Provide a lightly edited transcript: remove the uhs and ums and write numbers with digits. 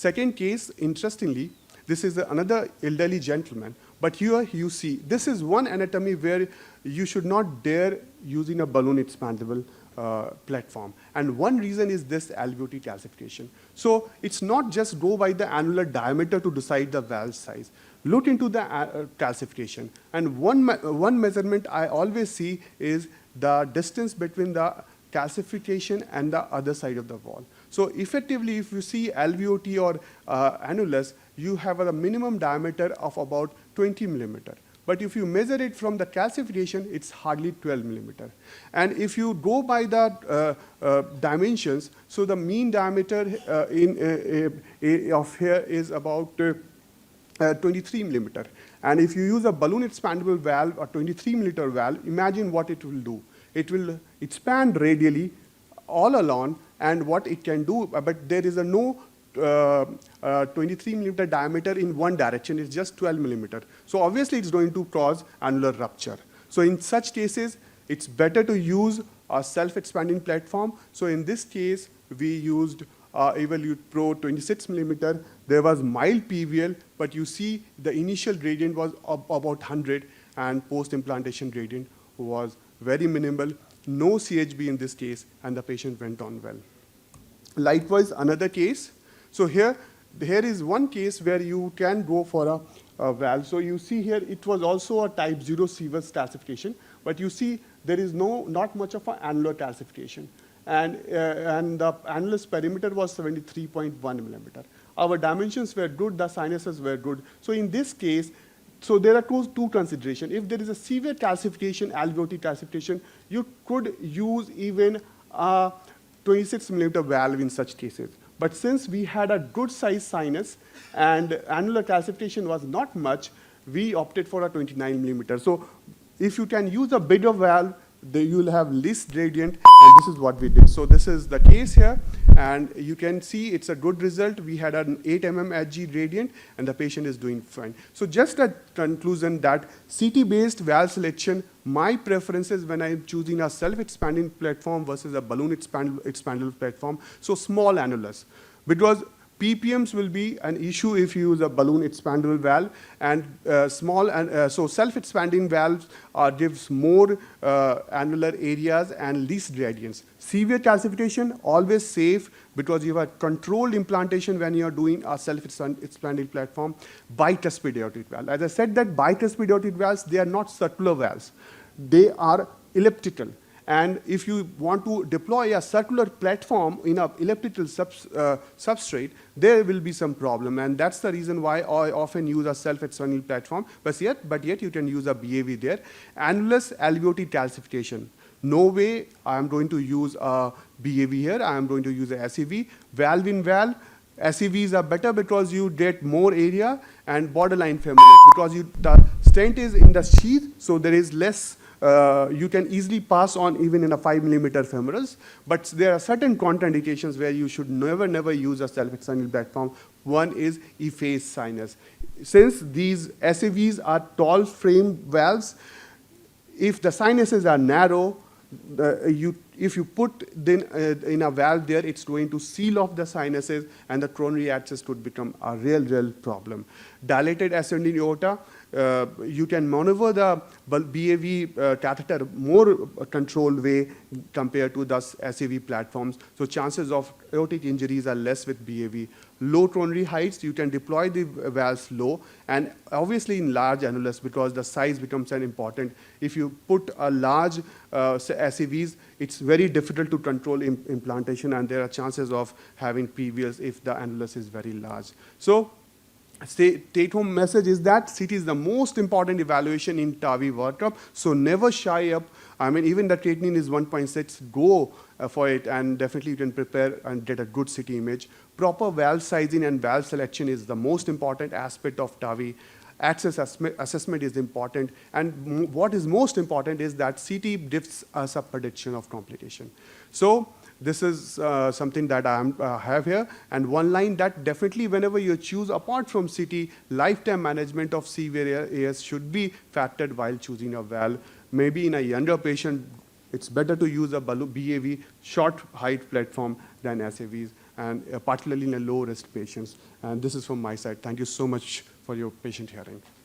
Second case, interestingly, this is another elderly gentleman, but here you see, this is one anatomy where you should not dare using a balloon-expandable platform. And one reason is this LVOT calcification. So it's not just go by the annular diameter to decide the valve size. Look into the calcification. And one measurement I always see is the distance between the calcification and the other side of the wall. So effectively, if you see LVOT or annulus, you have a minimum diameter of about 20 millimeter. But if you measure it from the calcification, it's hardly 12 millimeter. And if you go by the dimensions, so the mean diameter of here is about 23 millimeter. And if you use a balloon expandable valve or 23 millimeter valve, imagine what it will do. It will expand radially all along, and what it can do, but there is no 23 millimeter diameter in one direction, it's just 12 millimeter. So obviously it's going to cause annular rupture. So in such cases, it's better to use a self-expanding platform. So in this case, we used Evolute Pro 26 millimeter. There was mild PVL, but you see the initial gradient was about 100, and post-implantation gradient was very minimal, no CHB in this case, and the patient went on well. Likewise, another case. So here is one case where you can go for a valve. So you see here, it was also a type 0 severe calcification, but you see there is not much of an annular calcification. And the annulus perimeter was 73.1 millimeter. Our dimensions were good, the sinuses were good. So in this case, so there are two considerations. If there is a severe calcification, LVOT calcification, you could use even a 26 millimeter valve in such cases. But since we had a good size sinus and annular calcification was not much, we opted for a 29 millimeter. So if you can use a bigger valve, you will have least gradient, and this is what we did. So this is the case here, and you can see it's a good result. We had an 8 mm Hg gradient, and the patient is doing fine. So just a conclusion that CT-based valve selection, my preference is when I'm choosing a self-expanding platform versus a balloon-expandable platform, so small annulus. Because PPMs will be an issue if you use a balloon expandable valve, and so self-expanding valves gives more annular areas and least gradients. Severe calcification, always safe because you have controlled implantation when you are doing a self-expanding platform. Bicuspid aortic valve. As I said that bicuspid aortic valves, they are not circular valves. They are elliptical. And if you want to deploy a circular platform in an elliptical substrate, there will be some problem. And that's the reason why I often use a self-expanding platform. But yet you can use a BAV there. Annulus LVOT calcification. No way I am going to use a BAV here. I am going to use a SEV. Valve in valve. SEVs are better because you get more area, and borderline femoris because the stent is in the sheath, so there is less. You can easily pass on even in a 5 millimeter femorals, but there are certain contraindications where you should never use a self-expanding platform. One is effaced sinus. Since these SAVs are tall frame valves, if the sinuses are narrow, if you put in a valve there, it's going to seal off the sinuses, and the coronary access could become a real problem. Dilated ascending aorta, you can maneuver the BAV catheter more controlled way compared to the SAV platforms. So chances of aortic injuries are less with BAV. Low coronary heights, you can deploy the valves low, and obviously in large annulus because the size becomes an important. If you put a large SAVs, it's very difficult to control implantation, and there are chances of having PVLs if the annulus is very large. So take-home message is that CT is the most important evaluation in TAVI workup, so never shy up. I mean, even the creatinine is 1.6, go for it, and definitely you can prepare and get a good CT image. Proper valve sizing and valve selection is the most important aspect of TAVI. Access assessment is important, and what is most important is that CT gives us a prediction of complication. So this is something that I have here, and one line that definitely whenever you choose, apart from CT, lifetime management of severe AS should be factored while choosing a valve. Maybe in a younger patient, it's better to use a BAV short height platform than SAVs. and particularly in a low-risk patients. And this is from my side. Thank you so much for your patient hearing.